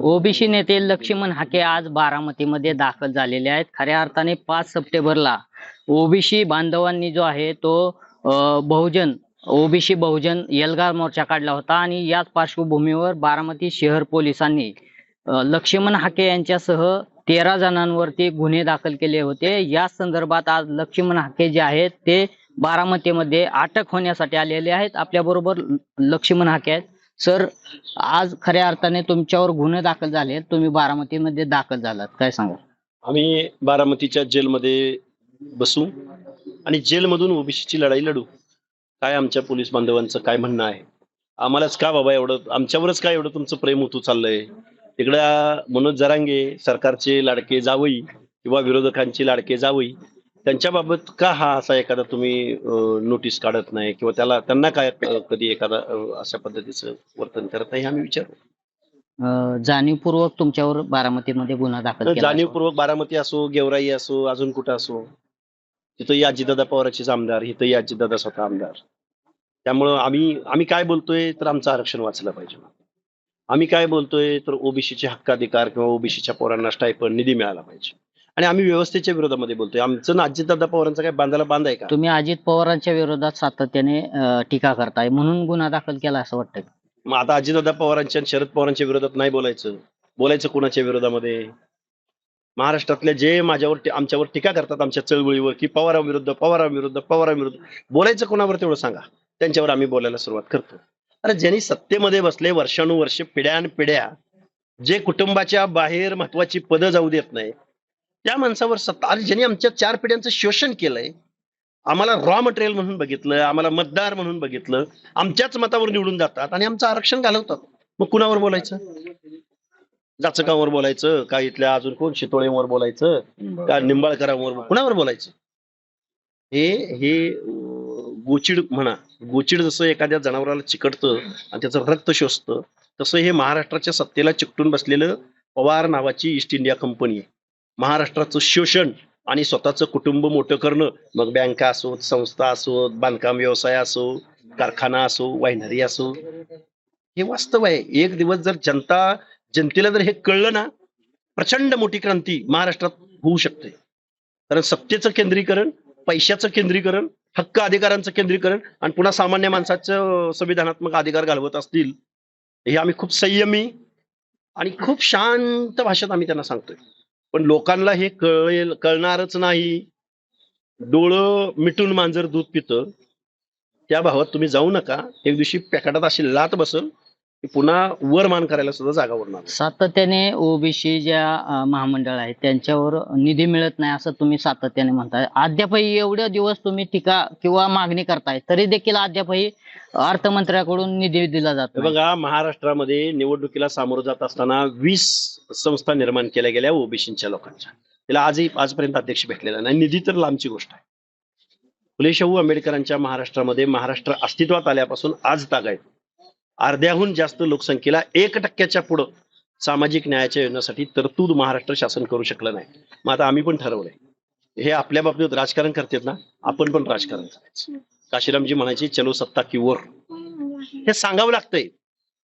OBC नेते लक्ष्मण हाके आज बारामतीमध्ये दाखल झालेले आहेत. खऱ्या अर्थाने 5 सप्टेंबरला ओबीसी बांधवांनी जो आहे तो ओबीसी बहुजन एल्गार मोर्चा काढला होता आणि याच पार्श्वभूमीवर बारामती शहर पोलिसांनी लक्ष्मण हाके यांच्यासह 13 जणांवरती गुन्हे दाखल केले होते. या संदर्भात आज लक्ष्मण हाके जे आहेत ते बारामतीमध्ये अटक होण्यासाठी आलेले आहेत. आपल्या बरोबर लक्ष्मण हाके आहेत. सर, आज खऱ्या अर्थाने तुमच्यावर गुन्हे दाखल झाले, तुम्ही बारामतीमध्ये दाखल झालात, काय सांगा? आम्ही बारामतीच्या जेलमध्ये बसू आणि जेलमधून ओबीसीची लढाई लढू. काय आमच्या पोलीस बांधवांचं काय म्हणणं आहे? आम्हालाच का बाबा एवढं, आमच्यावरच काय एवढं तुमचं प्रेम होतो चाललंय? तिकडं मनोज जरांगे सरकारचे लाडके जावई किंवा विरोधकांचे लाडके जावई, त्यांच्याबाबत का हा असा एखादा तुम्ही नोटीस काढत नाही किंवा त्यांना काय कधी एखादा अशा पद्धतीचं वर्तन करत नाही, आम्ही विचारू. जाणीवपूर्वक तुमच्यावर बारामतीमध्ये गुन्हा दाखल केला? जाणीवपूर्वक बारामती असो, गेवराई असो, अजून कुठं असो, तिथंही अजितदादा पवारांचेच आमदार, इथंही अजितदादा स्वतः आमदार. त्यामुळं आम्ही काय बोलतोय तर आमचं आरक्षण वाचलं पाहिजे. आम्ही काय बोलतोय तर ओबीसीचे हक्काधिकार किंवा ओबीसीच्या पोरांना स्टायपंड निधी मिळाला पाहिजे. आणि आम्ही व्यवस्थेच्या विरोधामध्ये बोलतोय. आमचं ना अजितदादा पवारांचा काय बांध आहे का? तुम्ही अजित पवारांच्या विरोधात सातत्याने टीका करताय म्हणून गुन्हा दाखल केला असं वाटतं? मग आता अजितदादा पवारांच्या आणि शरद पवारांच्या विरोधात नाही बोलायचं कोणाच्या विरोधामध्ये? महाराष्ट्रातले जे आमच्यावर टीका करतात आमच्या चळवळीवर की पवारांविरुद्ध बोलायचं कोणावर तेवढं सांगा, त्यांच्यावर आम्ही बोलायला सुरुवात करतो. अरे ज्यांनी सत्तेमध्ये बसले वर्षानुवर्ष पिढ्यानपिढ्या, जे कुटुंबाच्या बाहेर महत्वाची पदं जाऊ देत नाही, त्या माणसावर सत्ता, आणि ज्यांनी आमच्या 4 पिढ्यांचं शोषण केलंय, आम्हाला रॉ मटेरियल म्हणून बघितलं, आम्हाला मतदार म्हणून बघितलं, आमच्याच मतावर निवडून जातात आणि आमचं आरक्षण घालवतात. मग कुणावर बोलायचं? जाचकांवर बोलायचं का? इथल्या अजून कोण शितोळेवर बोलायचं का? निंबाळकरांवर, कुणावर बोलायचं? हे गोचिड म्हणा, गोचिड जसं एखाद्या जनावराला चिकटतं आणि त्याचं रक्त शोषतं, तसं हे महाराष्ट्राच्या सत्तेला चिकटून बसलेलं पवार नावाची ईस्ट इंडिया कंपनी आहे. महाराष्ट्राचं शोषण आणि स्वतःचं कुटुंब मोठं करणं, मग बँका असोत, संस्था असोत, बांधकाम व्यवसाय असो, कारखाना असो, वायनरी असो, हे वास्तव आहे. एक दिवस जर जनतेला जर हे कळलं ना, प्रचंड मोठी क्रांती महाराष्ट्रात होऊ शकते. कारण सत्तेचं केंद्रीकरण, पैशाचं केंद्रीकरण, हक्क अधिकारांचं केंद्रीकरण आणि पुन्हा सामान्य माणसाचं संविधानात्मक अधिकार घालवत असतील, हे आम्ही खूप संयमी आणि खूप शांत भाषेत आम्ही त्यांना सांगतोय. पण लोकांना हे कळणारच नाही. डोळं मिटून मांजर दूध पितं, त्या भावात तुम्ही जाऊ नका. एक दिवशी पॅकेटात अशी लात बसल की पुन्हा वर मान करायला सुद्धा जागा उरणार. सातत्याने ओबीसी ज्या महामंडळ आहेत त्यांच्यावर निधी मिळत नाही असं तुम्ही सातत्याने म्हणताय. अद्यापही एवढे दिवस तुम्ही टीका किंवा मागणी करताय, तरी देखील अद्यापही अर्थमंत्र्याकडून निधी दिला जातो. बघा, महाराष्ट्रामध्ये निवडणुकीला सामोरं जात असताना 20 संस्था निर्माण केल्या गेल्या ओबीसीच्या लोकांच्या. त्याला आजपर्यंत अध्यक्ष भेटलेला नाही. निधी तर लांबची गोष्ट आहे. फुले शाहू आंबेडकरांच्या महाराष्ट्रामध्ये महाराष्ट्र अस्तित्वात आल्यापासून आज तागायत अर्ध्याहून जास्त लोकसंख्येला 1% पुढं सामाजिक न्यायाच्या योजनेसाठी तरतूद महाराष्ट्र शासन करू शकलं नाही. मग आता आम्ही पण ठरवलंय, हे आपल्या बाबतीत राजकारण करतात ना, आपण पण राजकारण करायचं. काशीरामजी म्हणायचे, चलो सत्ता की ओर, हे सांगावं लागतंय.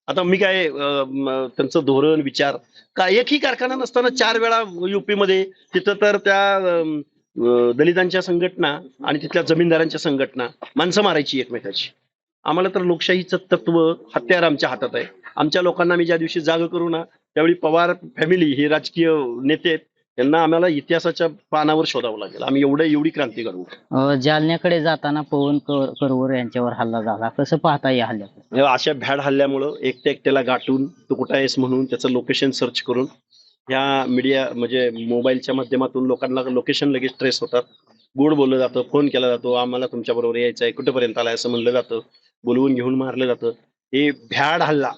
आता मी काय त्यांचं धोरण विचार का, एकही कारखाना नसताना 4 वेळा युपी मध्ये, तिथं तर त्या दलितांच्या संघटना आणि तिथल्या जमीनदारांच्या संघटना माणसं मारायची एकमेकाची. आम्हाला तर लोकशाहीचं तत्व, हत्यार आमच्या हातात आहे. आमच्या लोकांना मी ज्या दिवशी जाग करू ना, त्यावेळी पवार फॅमिली हे राजकीय नेते आहेत, त्यांना आम्हाला इतिहासाच्या पानावर शोधावं लागेल. आम्ही एवढी क्रांती घडवू. जालन्याकडे जाताना पवन करवर यांच्यावर हल्ला झाला, कसं पाहता या हल्ल्यात? अशा भ्याड हल्ल्यामुळं एकट्याला गाठून तू कुठं आहेस म्हणून त्याचं लोकेशन सर्च करून ह्या मीडिया म्हणजे मोबाईलच्या माध्यमातून लोकांना लोकेशन लगेच ट्रेस होतात. गोड बोललं जातं, फोन केला जातो, आम्हाला तुमच्या बरोबर यायचं आहे, कुठेपर्यंत आलाय असं म्हणलं जातं, बोलवून घेऊन मारलं जातं. हे भ्याड हल्ला,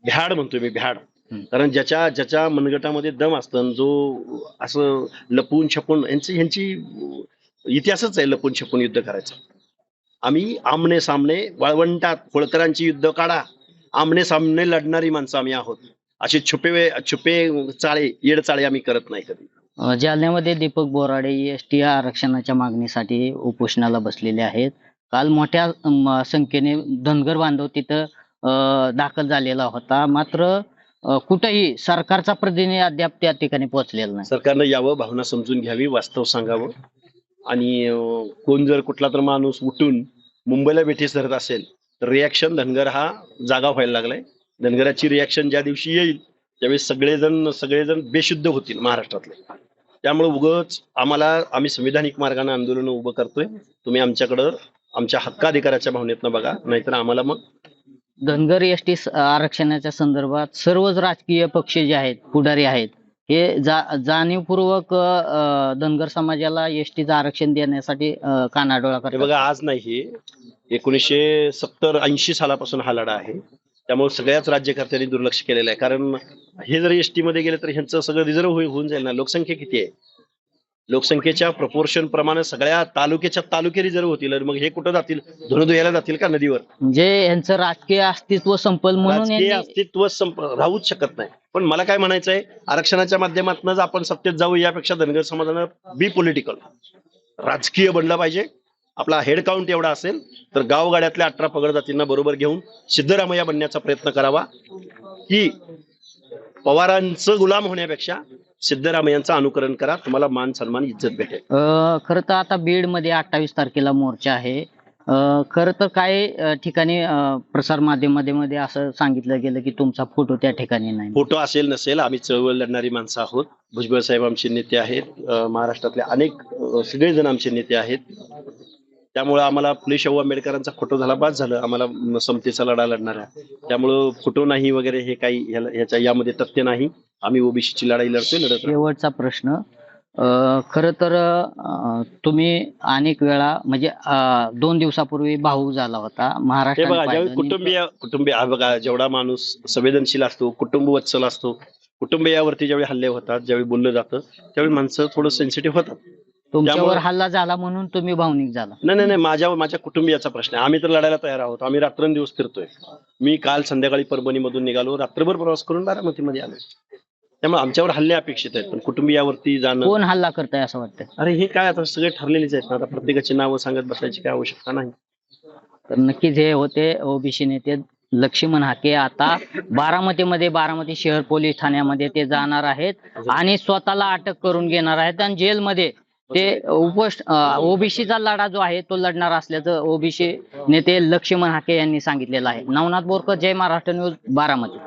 भ्याड म्हणतोय मी, भ्याड. कारण ज्याच्या मनगटामध्ये दम असतं, जो असं लपून छपून, यांची इतिहासच आहे लपून छपून युद्ध करायचं. आम्ही आमने सामने, वाळवंटात होळकरांची युद्ध काढा, आमने सामने लढणारी माणसं आम्ही आहोत. असे छुपे येड चाळे आम्ही करत नाही कधी. जालन्यामध्ये दीपक बोराडे एसटी आरक्षणाच्या मागणीसाठी उपोषणाला बसलेले आहेत. काल मोठ्या संख्येने धनगर बांधव तिथं दाखल झालेला होता. मात्र कुठेही सरकारचा प्रतिनिधी अद्याप त्या ठिकाणी पोहोचलेला नाही. सरकारनं यावं, भावना समजून घ्यावी, वास्तव सांगावं आणि कोण जर कुठला तर माणूस उठून मुंबईला बेठीस धरत असेल तर रिॲक्शन धनगर हा जागा व्हायला लागलाय. धनगराची रिॲक्शन ज्या दिवशी येईल त्यावेळेस सगळेजण बेशुद्ध होतील महाराष्ट्रातले. त्यामुळे उगच आम्ही संविधानिक मार्गाने आंदोलन उभं करतोय. तुम्ही आमच्याकडं आमच्या हक्काधिकाराच्या भावनेतनं बघा, नाहीतर आम्हाला मग धनगर एसटी आरक्षणाच्या संदर्भात सर्वच राजकीय पक्ष जे आहेत, पुढारी आहेत, हे जाणीवपूर्वक धनगर समाजाला एसटीचं आरक्षण देण्यासाठी कानाडोळा हे करतात. बघा, आज नाही, हे 1970-80 सालापासून हा लढा आहे. त्यामुळे सगळ्याच राज्यकर्त्यांनी दुर्लक्ष केलेलं आहे. कारण हे जर एसटी मध्ये गेले तर ह्यांचं सगळं रिझर्व होऊन जाईल ना. लोकसंख्या किती आहे? लोकसंख्येच्या प्रपोर्शन प्रमाणे सगळ्या तालुके रिझर्व होतील. आणि मग हे कुठं जातील? धुणधुयाला जातील का नदीवर? म्हणजे यांचं राजकीय अस्तित्व संपल म्हणून राजकीय अस्तित्व राहूच शकत नाही. पण मला काय म्हणायचं आहे, आरक्षणाच्या माध्यमातूनच आपण सत्तेत जाऊ यापेक्षा धनगर समाजानं बी पॉलिटिकल राजकीय बनलं पाहिजे. आपला हेड काउंट एवढा असेल तर गावगाड्यातल्या 18 पगड जातींना बरोबर घेऊन सिद्धरामय्या बनण्याचा प्रयत्न करावा, की पवारांचं गुलाम होण्यापेक्षा सिद्धरामय्यांचं अनुकरण करा. तुम्हाला मान सन्मान इज्जत भेटेल. खरं तर आता बीड मध्ये 28 तारखेला मोर्चा आहे. खरं तर काही ठिकाणी प्रसार माध्यमामध्ये असं सांगितलं गेलं की तुमचा फोटो त्या ठिकाणी नाही. फोटो असेल नसेल, आम्ही चळवळ लढणारी माणसं आहोत. भुजबळ साहेब आमचे नेते आहेत. महाराष्ट्रातले अनेक सगळेजण आमचे नेते आहेत. त्यामुळे आम्हाला फुले शाहू आंबेडकरांचा फोटो झाला बास झालं. आम्हाला समतेचा लढा लढणारा, त्यामुळं फोटो नाही वगैरे हे काही यामध्ये तथ्य नाही. आम्ही ओबीसीची लढाई लढतोय. शेवटचा प्रश्न, खरं तर तुम्ही अनेक वेळा म्हणजे 2 दिवसापूर्वी भाऊ झाला होता हे बघा, महाराष्ट्रात. ज्यावेळी कुटुंबीय हा बघा, जेवढा माणूस संवेदनशील असतो, कुटुंबवत्सल असतो, कुटुंबियावरती ज्यावेळी हल्ले होतात, ज्यावेळी बोललं जातं त्यावेळी माणसं थोडं सेन्सिटिव्ह होतात. तुमच्यावर हल्ला झाला म्हणून तुम्ही भावनिक झाला? नाही, माझ्या कुटुंबियाचा प्रश्न आहे. आम्ही तर लढायला तयार आहोत. आम्ही रात्रंदिवस फिरतोय. मी काल संध्याकाळी परभणीमधून निघालो, रात्रभर प्रवास करून बारामतीमध्ये आलो. त्यामुळे आमच्यावर हल्ले अपेक्षित आहेत, पण कुटुंबियावरती जाणं. कोण हल्ला करताय असं वाटतं? अरे हे काय, आता सगळे ठरलेलेच आहेत ना. आता प्रत्येकाची नावं सांगत बसायची काय आवश्यकता नाही. तर नक्कीच हे होते ओबीसी नेते लक्ष्मण हाके. आता बारामती शहर पोलीस ठाण्यामध्ये ते जाणार आहेत आणि स्वतःला अटक करून घेणार आहेत आणि जेलमध्ये ते ओबीसीचा लढा जो आहे तो लढणार असल्याचं ओबीसी नेते लक्ष्मण हाके यांनी सांगितलेलं आहे. नवनाथ बोरकर, जय महाराष्ट्र न्यूज, बारामती.